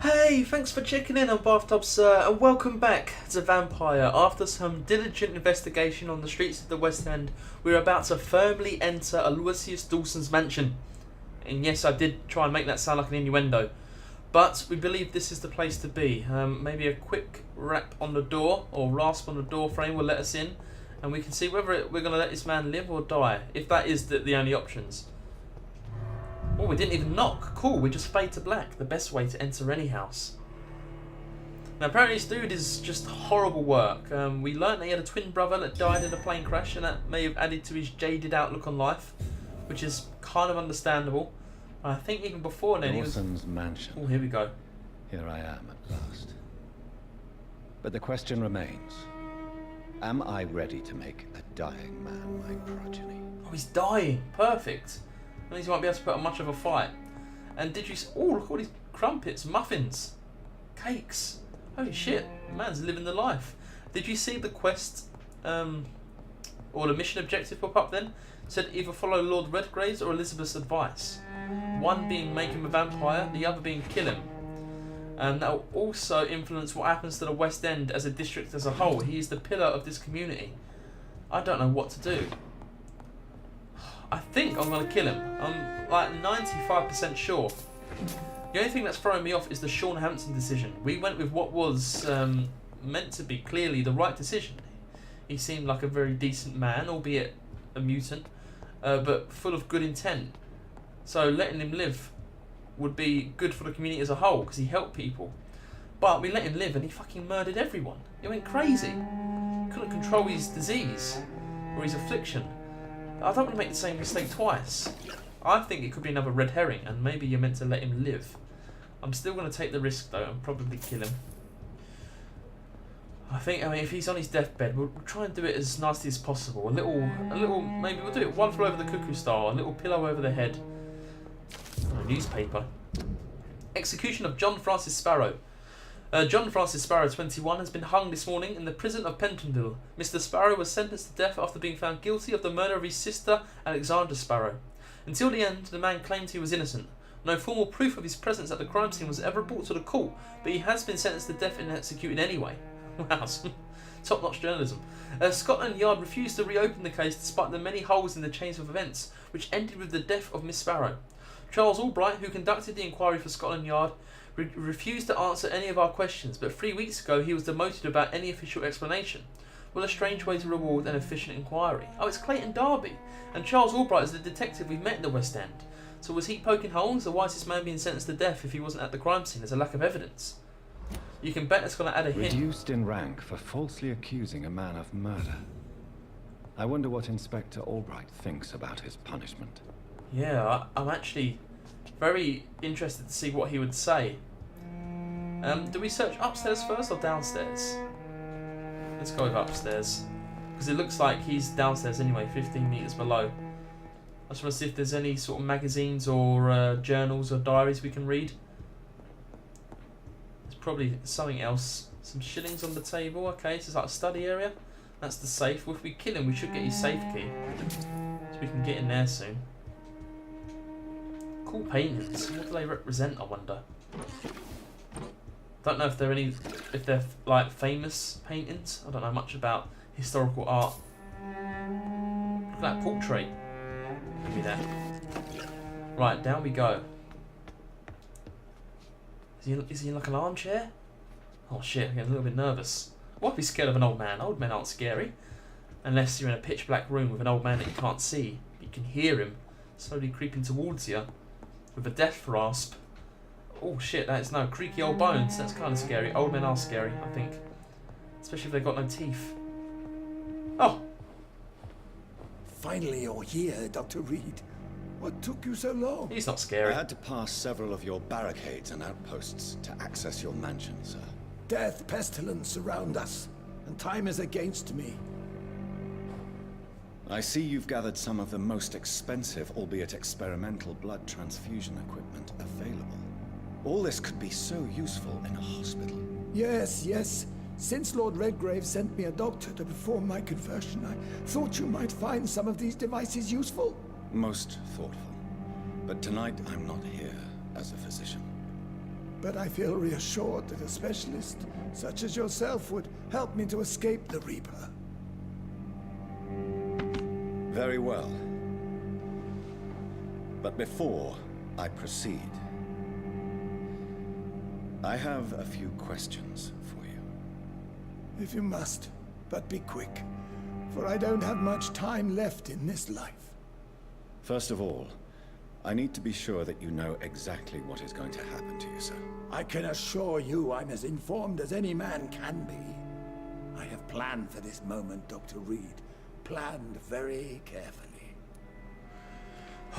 Hey, thanks for checking in on Bathtub Sir, and welcome back to Vampire. After some diligent investigation on the streets of the West End, we're about to firmly enter Aloysius Dawson's mansion. And yes, I did try and make that sound like an innuendo. But we believe this is the place to be. Maybe a quick rap on the door, or rasp on the door frame will let us in. And we can see whether we're going to let this man live or die, if that is the only options. Oh, we didn't even knock. Cool, we just fade to black. The best way to enter any house. Now, apparently this dude is just horrible work. We learnt that he had a twin brother that died in a plane crash, and that may have added to his jaded outlook on life, which is kind of understandable. I think even before then Dawson's mansion. Oh, here we go. Here I am at last. But the question remains. Am I ready to make a dying man my progeny? Oh, he's dying. Perfect. That means he won't be able to put up much of a fight. And did you... Oh, look at all these crumpets, muffins, cakes. Holy shit, man's living the life. Did you see the quest, or the mission objective pop up then? It said either follow Lord Redgrave's or Elizabeth's advice. One being make him a vampire, the other being kill him. And that will also influence what happens to the West End as a district as a whole. He is the pillar of this community. I don't know what to do. I think I'm going to kill him. I'm like 95% sure. The only thing that's throwing me off is the Sean Hampton decision. We went with what was meant to be clearly the right decision. He seemed like a very decent man, albeit a mutant, but full of good intent. So letting him live would be good for the community as a whole, because he helped people. But we let him live and he fucking murdered everyone. He went crazy. Couldn't control his disease or his affliction. I don't want to make the same mistake twice. I think it could be another red herring, and maybe you're meant to let him live. I'm still going to take the risk though and probably kill him. I mean, if he's on his deathbed, we'll try and do it as nicely as possible. A little, maybe we'll do it one flew over the cuckoo style, a little pillow over the head. Oh, a newspaper. Execution of John Francis Sparrow. John Francis Sparrow, 21, has been hung this morning in the prison of Pentonville. Mr. Sparrow was sentenced to death after being found guilty of the murder of his sister, Alexandra Sparrow. Until the end, the man claimed he was innocent. No formal proof of his presence at the crime scene was ever brought to the court, but he has been sentenced to death and executed anyway. Wow, top-notch journalism. Scotland Yard refused to reopen the case despite the many holes in the chains of events, which ended with the death of Miss Sparrow. Charles Albright, who conducted the inquiry for Scotland Yard, refused to answer any of our questions, but 3 weeks ago he was demoted without any official explanation. Well, a strange way to reward an efficient inquiry. Oh, it's Clayton Darby, and Charles Albright is the detective we've met in the West End. So was he poking holes, or why is this man being sentenced to death if he wasn't at the crime scene? There's a lack of evidence. You can bet it's going to add a hint. Reduced in rank for falsely accusing a man of murder. I wonder what Inspector Albright thinks about his punishment. Yeah, I'm actually very interested to see what he would say. Do we search upstairs first or downstairs? Let's go with upstairs, because it looks like he's downstairs anyway, 15 meters below. I just want to see if there's any sort of magazines or journals or diaries we can read. There's probably something else. Some shillings on the table. Okay, this is like a study area. That's the safe. Well, if we kill him, we should get his safe key, so we can get in there soon. Cool paintings. What do they represent, I wonder? Don't know if they're like famous paintings. I don't know much about historical art. Look at that portrait. Give me that. Right, down we go. Is he in like an armchair? Oh shit, I'm getting a little bit nervous. Why be scared of an old man? Old men aren't scary. Unless you're in a pitch black room with an old man that you can't see. You can hear him slowly creeping towards you with a death rasp. Oh shit, that is no creaky old bones. That's kind of scary. Old men are scary, I think. Especially if they've got no teeth. Oh! Finally you're here, Dr. Reed. What took you so long? He's not scary. I had to pass several of your barricades and outposts to access your mansion, sir. Death, pestilence surround us, and time is against me. I see you've gathered some of the most expensive, albeit experimental, blood transfusion equipment available. All this could be so useful in a hospital. Yes, yes. Since Lord Redgrave sent me a doctor to perform my conversion, I thought you might find some of these devices useful. Most thoughtful. But tonight I'm not here as a physician. but I feel reassured that a specialist such as yourself would help me to escape the Reaper. Very well. But before I proceed, I have a few questions for you. If you must, but be quick, for I don't have much time left in this life. First of all, I need to be sure that you know exactly what is going to happen to you, sir. I can assure you I'm as informed as any man can be. I have planned for this moment, Dr. Reed. Planned very carefully.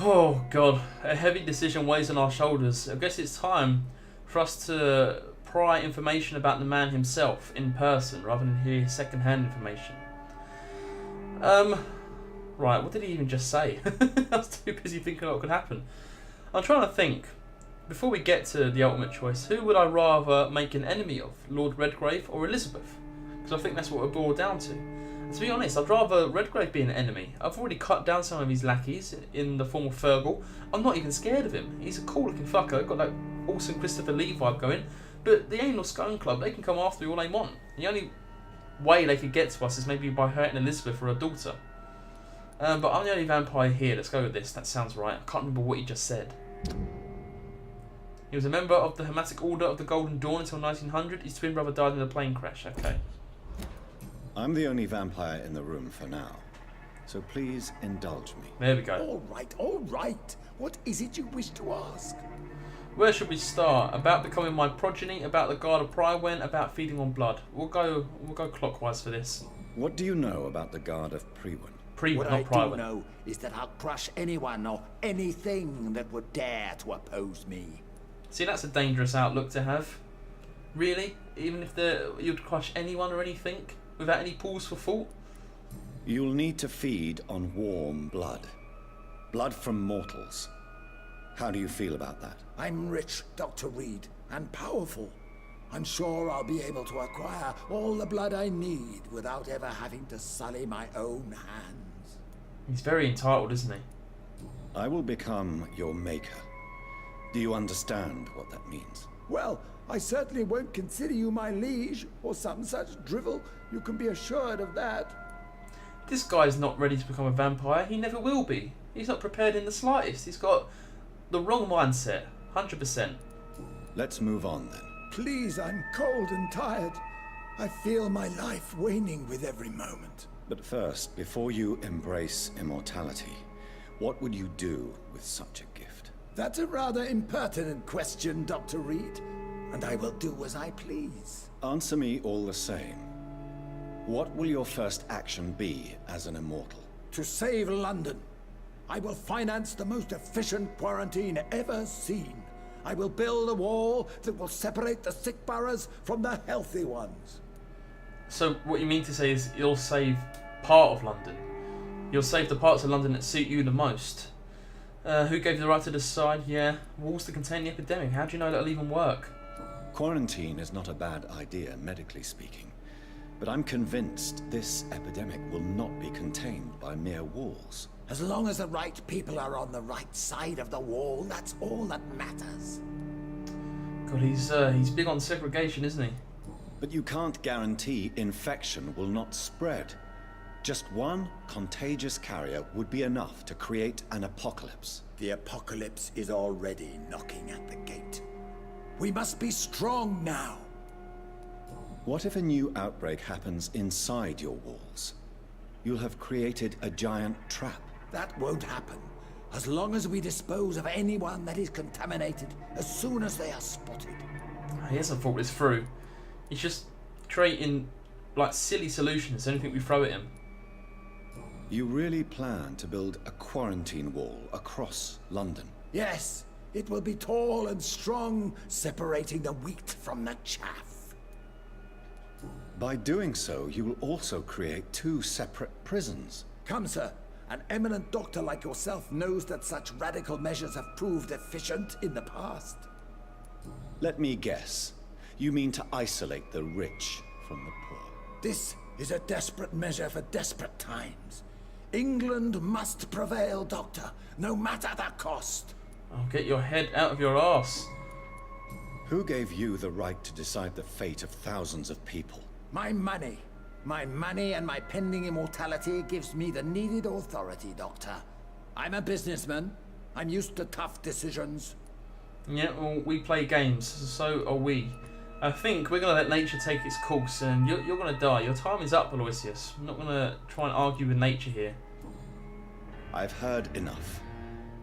Oh god, a heavy decision weighs on our shoulders. I guess it's time for us to pry information about the man himself in person rather than hear second-hand information. Right, what did he even just say? I was too busy thinking what could happen. I'm trying to think, before we get to the ultimate choice, who would I rather make an enemy of? Lord Redgrave or Elizabeth? Because I think that's what it boiled down to. And to be honest, I'd rather Redgrave be an enemy. I've already cut down some of his lackeys in the form of Fergal. I'm not even scared of him. He's a cool looking fucker, got that awesome Christopher Lee vibe going. But the Anal Scone Club, they can come after me all they want. The only way they could get to us is maybe by hurting Elizabeth or her daughter. But I'm the only vampire here. Let's go with this. That sounds right. I can't remember what he just said. He was a member of the Hermetic Order of the Golden Dawn until 1900. His twin brother died in a plane crash. Okay. I'm the only vampire in the room for now, so please indulge me. There we go. All right. What is it you wish to ask? Where should we start? About becoming my progeny, about the Guard of Priwen, about feeding on blood. We'll go clockwise for this. What do you know about the Guard of Priwen? What not I Priwen. do know is that I'll crush anyone or anything that would dare to oppose me. See, that's a dangerous outlook to have. Really? Even if you'd crush anyone or anything without any pause for thought? You'll need to feed on warm blood. Blood from mortals. How do you feel about that? I'm rich, Dr. Reed, and powerful. I'm sure I'll be able to acquire all the blood I need without ever having to sully my own hands. He's very entitled, isn't he? I will become your maker. Do you understand what that means? Well, I certainly won't consider you my liege, or some such drivel. You can be assured of that. This guy's not ready to become a vampire. He never will be. He's not prepared in the slightest. He's got the wrong mindset. 100%. Let's move on then. Please, I'm cold and tired. I feel my life waning with every moment. But first, before you embrace immortality, what would you do with such a gift? That's a rather impertinent question, Dr. Reed, and I will do as I please. Answer me all the same. What will your first action be as an immortal? To save London, I will finance the most efficient quarantine ever seen. I will build a wall that will separate the sick boroughs from the healthy ones. So what you mean to say is you'll save part of London? You'll save the parts of London that suit you the most? Who gave you the right to decide? Yeah, walls to contain the epidemic. How do you know that'll even work? Quarantine is not a bad idea, medically speaking. But I'm convinced this epidemic will not be contained by mere walls. As long as the right people are on the right side of the wall, that's all that matters. God, he's big on segregation, isn't he? But you can't guarantee infection will not spread. Just one contagious carrier would be enough to create an apocalypse. The apocalypse is already knocking at the gate. We must be strong now. What if a new outbreak happens inside your walls? You'll have created a giant trap. That won't happen, as long as we dispose of anyone that is contaminated as soon as they are spotted. He hasn't thought this through. He's just creating like silly solutions to anything we throw at him. You really plan to build a quarantine wall across London? Yes, it will be tall and strong, separating the wheat from the chaff. By doing so, you will also create two separate prisons. Come, sir. An eminent doctor like yourself knows that such radical measures have proved efficient in the past. Let me guess. You mean to isolate the rich from the poor? This is a desperate measure for desperate times. England must prevail, Doctor, no matter the cost. Oh, get your head out of your arse. Who gave you the right to decide the fate of thousands of people? My money. My money and my pending immortality gives me the needed authority, Doctor. I'm a businessman. I'm used to tough decisions. Yeah, well, we play games, so are we. I think we're going to let nature take its course, and you're going to die. Your time is up, Aloysius. I'm not going to try and argue with nature here. I've heard enough.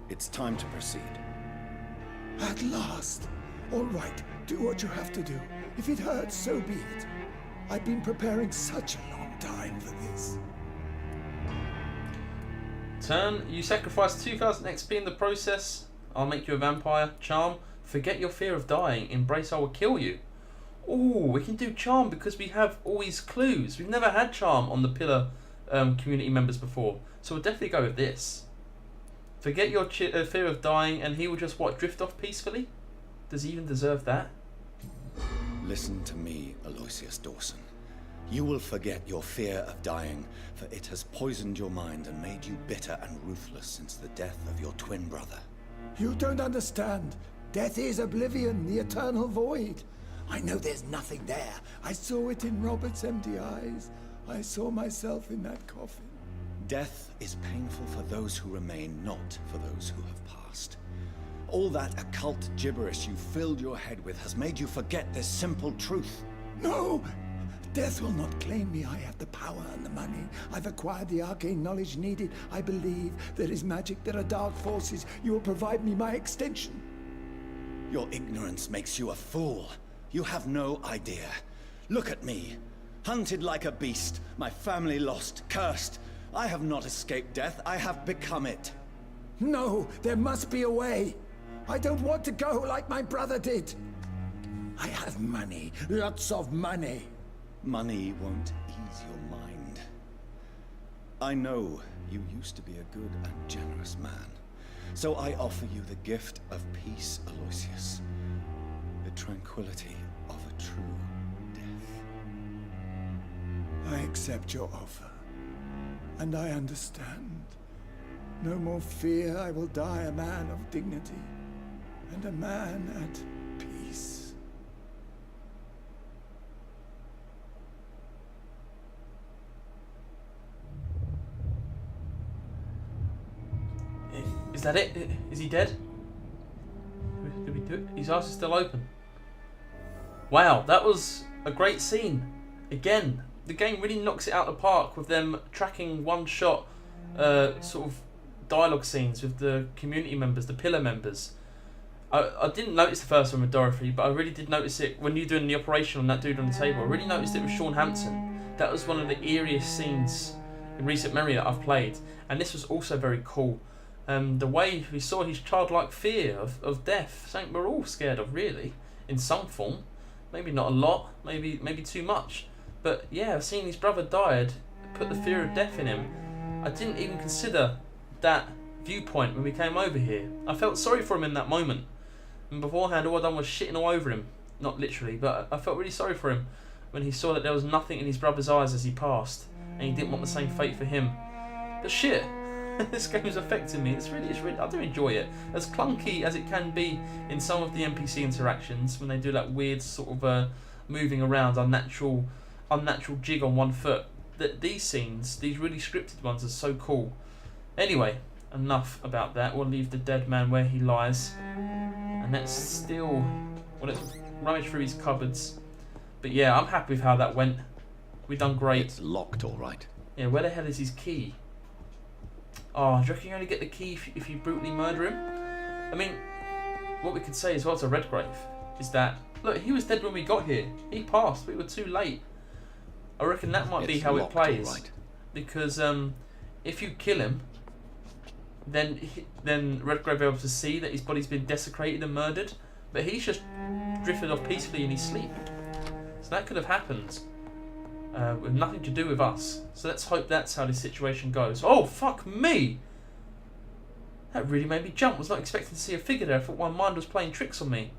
It's time to proceed. At last. All right, do what you have to do. If it hurts, so be it. I've been preparing such a long time for this. Turn. You sacrifice 2000 XP in the process. I'll make you a vampire. Charm. Forget your fear of dying. Embrace I will kill you. Oh, we can do charm because we have all these clues. We've never had charm on the pillar community members before. So we'll definitely go with this. Forget your fear of dying, and he will just, what, drift off peacefully? Does he even deserve that? Listen to me, Aloysius Dawson. You will forget your fear of dying, for it has poisoned your mind and made you bitter and ruthless since the death of your twin brother. You don't understand. Death is oblivion, the eternal void. I know there's nothing there. I saw it in Robert's empty eyes. I saw myself in that coffin. Death is painful for those who remain, not for those who have passed. All that occult gibberish you filled your head with has made you forget this simple truth. No! Death will not claim me. I have the power and the money. I've acquired the arcane knowledge needed. I believe there is magic, there are dark forces. You will provide me my extension. Your ignorance makes you a fool. You have no idea. Look at me. Hunted like a beast, my family lost, cursed. I have not escaped death, I have become it. No, there must be a way. I don't want to go like my brother did. I have money, lots of money. Money won't ease your mind. I know you used to be a good and generous man. So I offer you the gift of peace, Aloysius. The tranquility of a true death. I accept your offer. And I understand. No more fear, I will die a man of dignity. And a man at peace. Is that it? Is he dead? Did we do it? His eyes are still open. Wow, that was a great scene. Again, the game really knocks it out of the park with them tracking one-shot sort of dialogue scenes with the community members, the pillar members. I didn't notice the first one with Dorothy, but I really did notice it when you were doing the operation on that dude on the table. I really noticed it with Sean Hampton. That was one of the eeriest scenes in recent memory that I've played, and this was also very cool. The way we saw his childlike fear of death, something we're all scared of, really, in some form. Maybe not a lot, maybe too much. But yeah, seeing his brother died put the fear of death in him. I didn't even consider that viewpoint when we came over here. I felt sorry for him in that moment. And beforehand, all I done was shitting all over him. Not literally, but I felt really sorry for him when he saw that there was nothing in his brother's eyes as he passed, and he didn't want the same fate for him. But shit, this game's affecting me. It's really, I do enjoy it. As clunky as it can be in some of the NPC interactions, when they do that weird sort of moving around, unnatural jig on one foot. These scenes, these really scripted ones, are so cool. Anyway, enough about that. We'll leave the dead man where he lies. And let's rummage through his cupboards. But yeah, I'm happy with how that went. We done great. It's locked, all right. Yeah, where the hell is his key? Oh, do you reckon you only get the key if you brutally murder him? I mean, what we could say as well to Redgrave is that, look, he was dead when we got here. He passed. We were too late. I reckon that might be how it plays. Right. Because if you kill him, then Redgrave will be able to see that his body's been desecrated and murdered. But he's just drifted off peacefully in his sleep. So that could have happened with nothing to do with us. So let's hope that's how this situation goes. Oh, fuck me! That really made me jump. I was not expecting to see a figure there. I thought my mind was playing tricks on me.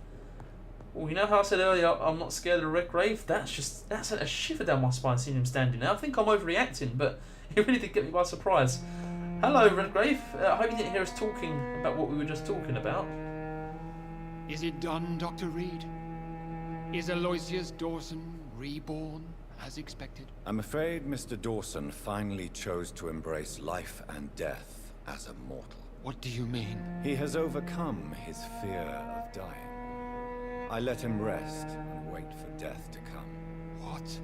Well, you know how I said earlier I'm not scared of Redgrave? That sent a shiver down my spine seeing him standing there. I think I'm overreacting, but it really did get me by surprise. Hello, Redgrave. I hope you didn't hear us talking about what we were just talking about. Is it done, Dr. Reed? Is Aloysius Dawson reborn, as expected? I'm afraid Mr. Dawson finally chose to embrace life and death as a mortal. What do you mean? He has overcome his fear of dying. I let him rest and wait for death to come. What?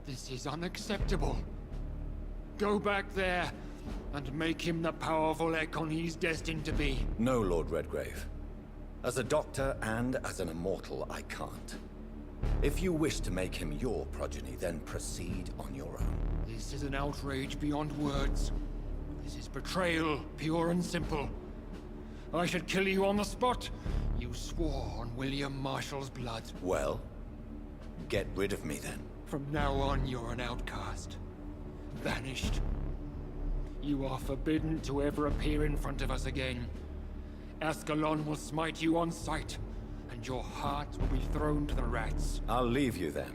This is unacceptable. Go back there and make him the powerful Ekon he's destined to be. No, Lord Redgrave. As a doctor and as an immortal, I can't. If you wish to make him your progeny, then proceed on your own. This is an outrage beyond words. This is betrayal, pure and simple. I should kill you on the spot. You swore on William Marshall's blood. Well, get rid of me then. From now on, you're an outcast. Vanished. You are forbidden to ever appear in front of us again. Ascalon will smite you on sight, and your heart will be thrown to the rats. I'll leave you then.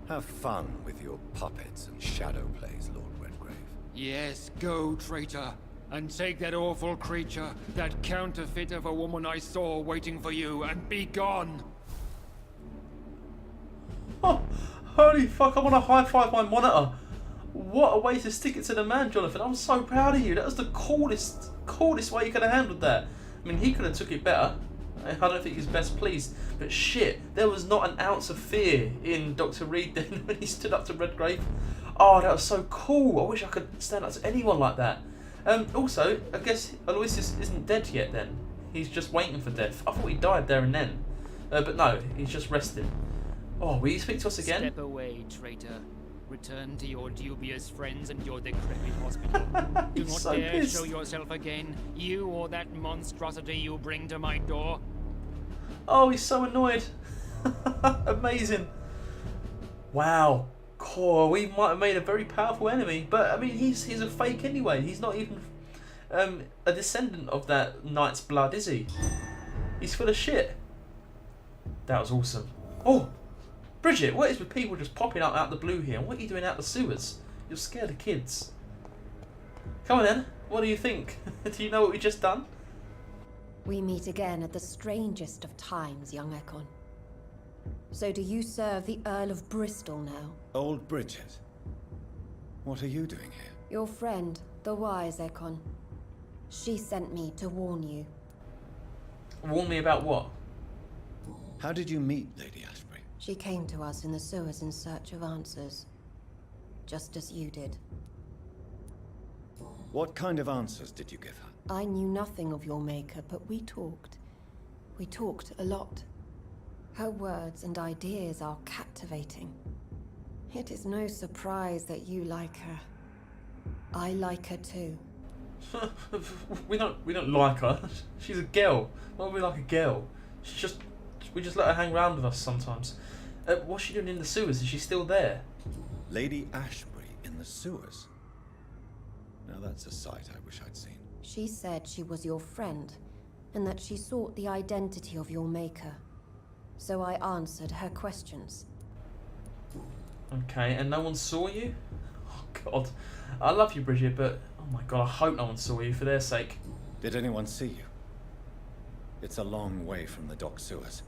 Have fun with your puppets and shadow plays, Lord Redgrave. Yes, go, traitor, and take that awful creature, that counterfeit of a woman I saw waiting for you, and be gone! Oh, holy fuck, I want to high-five my monitor. What a way to stick it to the man, Jonathan. I'm so proud of you. That was the coolest way you could have handled that. I mean, he could have took it better. I don't think he's best pleased. But shit, there was not an ounce of fear in Dr. Reed then when he stood up to Redgrave. Oh, that was so cool. I wish I could stand up to anyone like that. Also, I guess Aloysius isn't dead yet then. He's just waiting for death. I thought he died there and then. But no, he's just resting. Oh, will you speak to us again? Step away, traitor. Return to your dubious friends and your decrepit hospital. Do not so dare pissed. show yourself again, you or that monstrosity you bring to my door. Oh, he's so annoyed. Amazing. Wow. Cool. We might have made a very powerful enemy, but I mean, he's a fake anyway. He's not even a descendant of that knight's blood, is he? He's full of shit. That was awesome. Oh, Bridget, what is with people just popping up out the blue here? What are you doing out the sewers? You're scared of kids. Come on then. What do you think? Do you know what we just done? We meet again at the strangest of times, young Ekon. So do you serve the Earl of Bristol now? Old Bridget, what are you doing here? Your friend, the wise Ekon. She sent me to warn you. Warn me about what? How did you meet Lady Ashbury? She came to us in the sewers in search of answers. Just as you did. What kind of answers did you give her? I knew nothing of your maker, but we talked. We talked a lot. Her words and ideas are captivating. It is no surprise that you like her. I like her too. we don't like her. She's a girl. Why would we like a girl? We just let her hang around with us sometimes. What's she doing in the sewers? Is she still there? Lady Ashbury in the sewers? Now that's a sight I wish I'd seen. She said she was your friend, and that she sought the identity of your maker. So I answered her questions. Okay, and no one saw you? Oh God, I love you, Bridget, but oh my God, I hope no one saw you for their sake. Did anyone see you? It's a long way from the dock sewers,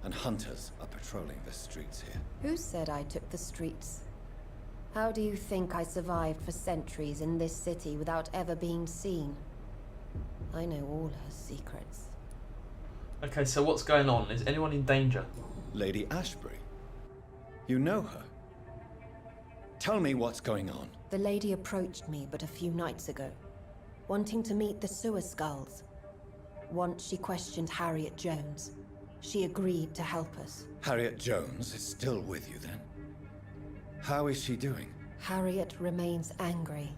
and hunters are patrolling the streets here. Who said I took the streets? How do you think I survived for centuries in this city without ever being seen? I know all her secrets. Okay, so what's going on? Is anyone in danger? Lady Ashbury? You know her? Tell me what's going on. The lady approached me but a few nights ago, wanting to meet the sewer skulls. Once she questioned Harriet Jones. She agreed to help us. Harriet Jones is still with you then? How is she doing? Harriet remains angry,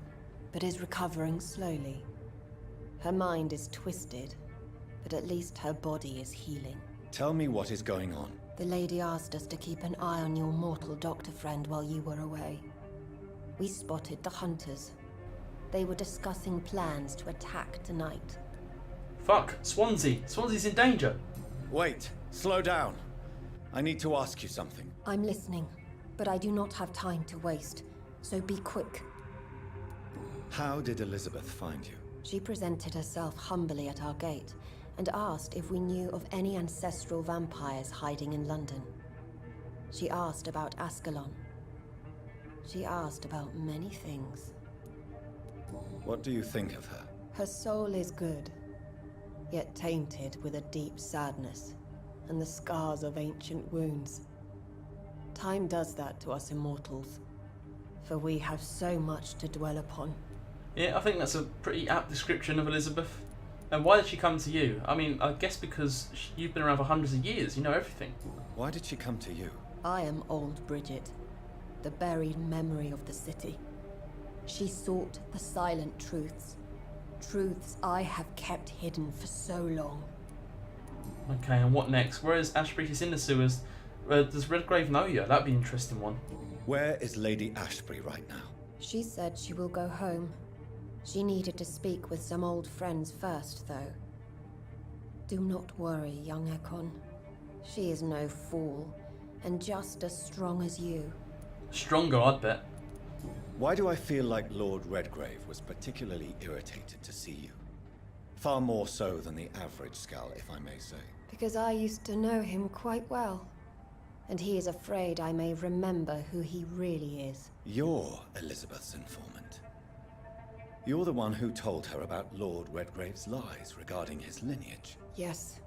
but is recovering slowly. Her mind is twisted, but at least her body is healing. Tell me what is going on. The lady asked us to keep an eye on your mortal doctor friend while you were away. We spotted the hunters. They were discussing plans to attack tonight. Fuck, Swansea. Swansea's in danger. Wait, slow down. I need to ask you something. I'm listening, but I do not have time to waste, so be quick. How did Elizabeth find you? She presented herself humbly at our gate, and asked if we knew of any ancestral vampires hiding in London. She asked about Ascalon. She asked about many things. What do you think of her? Her soul is good, yet tainted with a deep sadness and the scars of ancient wounds. Time does that to us immortals, for we have so much to dwell upon. Yeah, I think that's a pretty apt description of Elizabeth. And why did she come to you? I mean, I guess because you've been around for hundreds of years, you know everything. Why did she come to you? I am old Bridget, the buried memory of the city. She sought the silent truths. Truths I have kept hidden for so long. Okay, and what next? Whereas Ashbury is in the sewers, does Redgrave know you? That'd be an interesting one. Where is Lady Ashbury right now? She said she will go home. She needed to speak with some old friends first, though. Do not worry, young Ekon. She is no fool, and just as strong as you. Stronger, I'd bet. Why do I feel like Lord Redgrave was particularly irritated to see you? Far more so than the average Skull, if I may say. Because I used to know him quite well. And he is afraid I may remember who he really is. You're Elizabeth's informant. You're the one who told her about Lord Redgrave's lies regarding his lineage. Yes,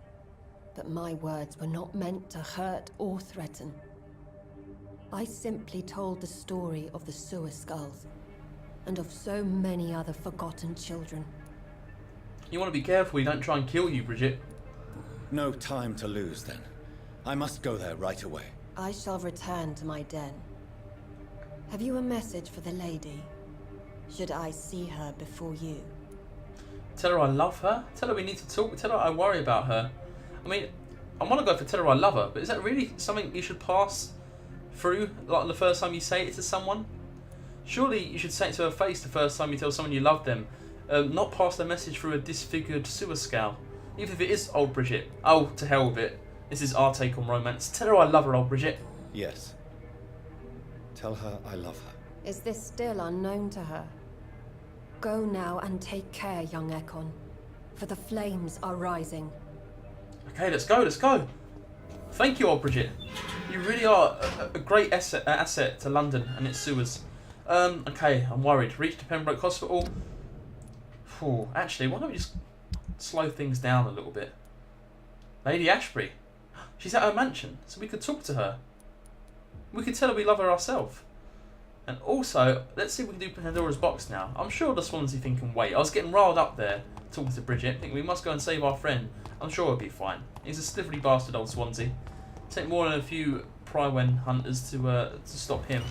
but my words were not meant to hurt or threaten. I simply told the story of the sewer skulls, and of so many other forgotten children. You want to be careful you don't try and kill you, Bridget. No time to lose, then. I must go there right away. I shall return to my den. Have you a message for the lady? Should I see her before you? Tell her I love her? Tell her we need to talk? Tell her I worry about her? I mean, I want to go for tell her I love her, but is that really something you should pass through, like the first time you say it to someone? Surely you should say it to her face the first time you tell someone you love them, not pass the message through a disfigured sewer scowl. Even if it is old Bridget. Oh, to hell with it. This is our take on romance. Tell her I love her, old Bridget. Yes. Tell her I love her. Is this still unknown to her? Go now and take care, young Ekon, for the flames are rising. Okay, let's go, let's go. Thank you, old Bridget. You really are a great asset to London and its sewers. Okay, I'm worried. Reach to Pembroke Hospital. Whew, actually, why don't we just slow things down a little bit? Lady Ashbury. She's at her mansion, so we could talk to her. We could tell her we love her ourselves. And also, let's see if we can do Pandora's box now. I'm sure the Swansea thing can wait. I was getting riled up there talking to Bridget, thinking we must go and save our friend. I'm sure it'll be fine. He's a slithery bastard, old Swansea. Take more than a few Prywen hunters to stop him.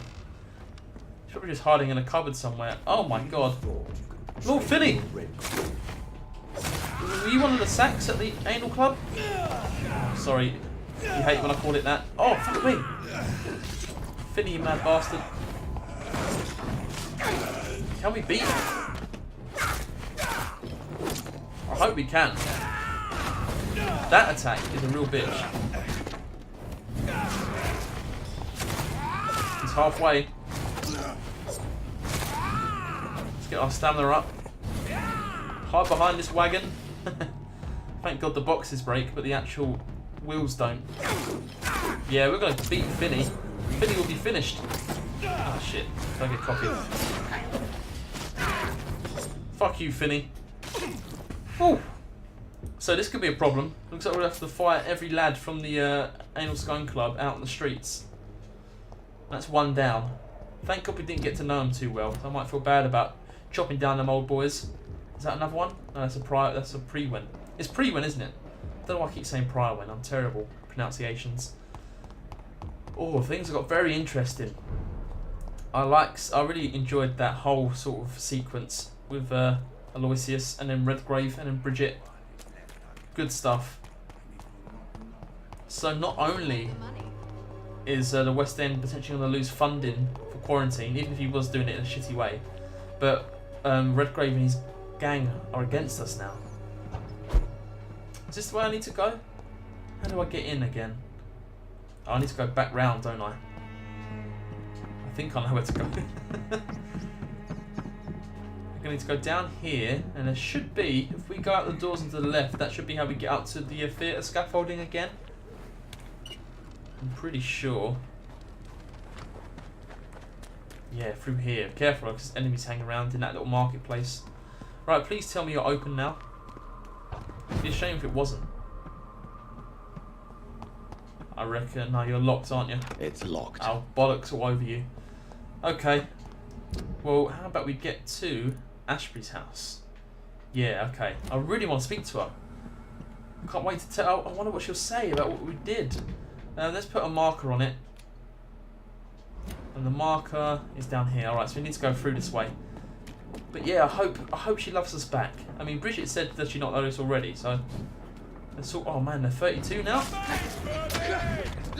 He's probably just hiding in a cupboard somewhere. Oh my god. Lord Finney! Were you one of the sacks at the Anal Club? Sorry, you hate when I call it that. Oh, fuck me! Finney, you mad bastard. Can we beat him? I hope we can. That attack is a real bitch. He's halfway. Let's get our stamina up. Hide behind this wagon. Thank God the boxes break, but the actual wheels don't. Yeah, we're going to beat Finney. Finney will be finished. Oh shit, don't get copied. Fuck you, Finney. Ooh. So this could be a problem. Looks like we'll have to fight every lad from the Anal Scone Club out in the streets. That's one down. Thank God we didn't get to know them too well. I might feel bad about chopping down them old boys. Is that another one? No, that's a pre-win. It's pre-win, isn't it? I don't know why I keep saying prior-win. I'm terrible pronunciations. Oh, things have got very interesting. I really enjoyed that whole sort of sequence with Aloysius and then Redgrave and then Bridget. Good stuff. So not only is the West End potentially going to lose funding for quarantine, even if he was doing it in a shitty way, but Redgrave and his gang are against us now. Is this the way I need to go? How do I get in again? Oh, I need to go back round, don't I? I think I know where to go. We're going to need to go down here, and there should be, if we go out the doors and to the left, that should be how we get up to the theatre scaffolding again. I'm pretty sure. Yeah, through here. Careful, because enemies hang around in that little marketplace. Right, please tell me you're open now. It'd be a shame if it wasn't. I reckon. No, you're locked, aren't you? It's locked. Oh, bollocks all over you. Okay. Well, how about we get to Ashbury's house? Yeah, okay. I really want to speak to her. I can't wait to tell. I wonder what she'll say about what we did. Let's put a marker on it. And the marker is down here. Alright, so we need to go through this way. But yeah, I hope she loves us back. I mean, Bridget said that she not know this already, so let's all, oh man, they're 32 now.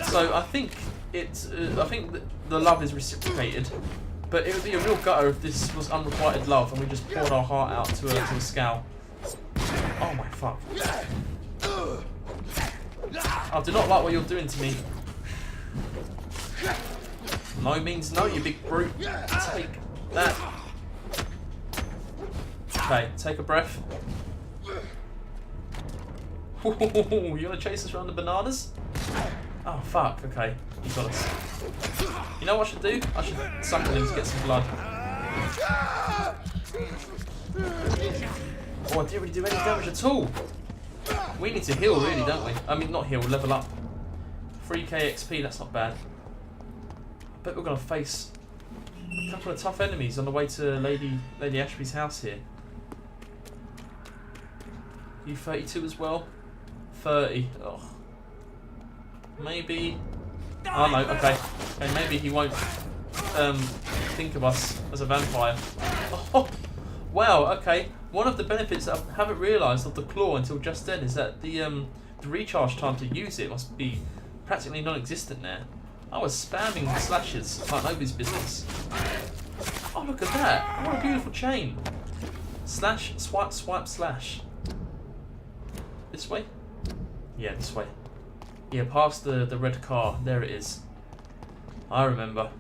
So I think it's I think that the love is reciprocated, but it would be a real gutter if this was unrequited love and we just poured our heart out to a scowl. Oh my fuck! I do not like what you're doing to me. No means no, you big brute. Take that. Okay, take a breath. You wanna chase us around the bananas? Oh fuck, okay. You got us. You know what I should do? I should suckle him to get some blood. Oh, I didn't really do any damage at all. We need to heal really, don't we? I mean, not heal, level up. 3k XP, that's not bad. I bet we're gonna face a couple of tough enemies on the way to Lady Ashby's house here. You 32 as well? 30. Oh. Maybe. Oh no, okay. Okay, maybe he won't think of us as a vampire. Oh, wow, okay. One of the benefits that I haven't realised of the claw until just then is that the recharge time to use it must be practically non-existent there. I was spamming slashes like nobody's business. Oh, look at that. What a beautiful chain. Slash, swipe, swipe, slash. This way? Yeah, this way. Yeah, past the red car. There it is. I remember.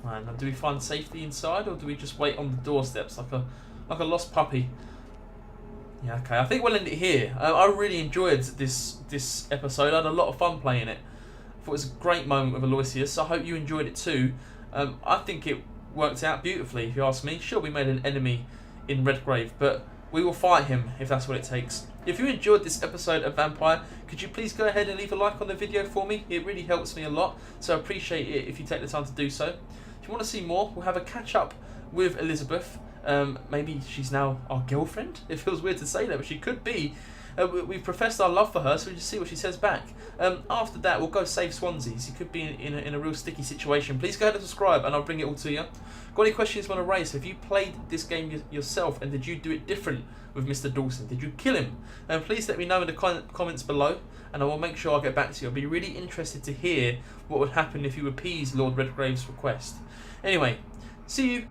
Man, do we find safety inside, or do we just wait on the doorsteps like a lost puppy? Yeah, okay. I think we'll end it here. I really enjoyed this episode. I had a lot of fun playing it. I thought it was a great moment with Aloysius. I hope you enjoyed it too. I think it worked out beautifully, if you ask me. Sure, we made an enemy in Redgrave, but we will fight him if that's what it takes. If you enjoyed this episode of Vampire, could you please go ahead and leave a like on the video for me? It really helps me a lot, so I appreciate it if you take the time to do so. If you want to see more, we'll have a catch up with Elizabeth. Maybe she's now our girlfriend. It feels weird to say that, but she could be. We've professed our love for her, so we'll just see what she says back. After that, we'll go save Swansea. He could be in a real sticky situation. Please go ahead and subscribe, and I'll bring it all to you. Got any questions you want to raise? Have you played this game yourself, and did you do it different with Mr. Dawson? Did you kill him? Please let me know in the comments below, and I will make sure I get back to you. I'll be really interested to hear what would happen if you appease Lord Redgrave's request. Anyway, see you.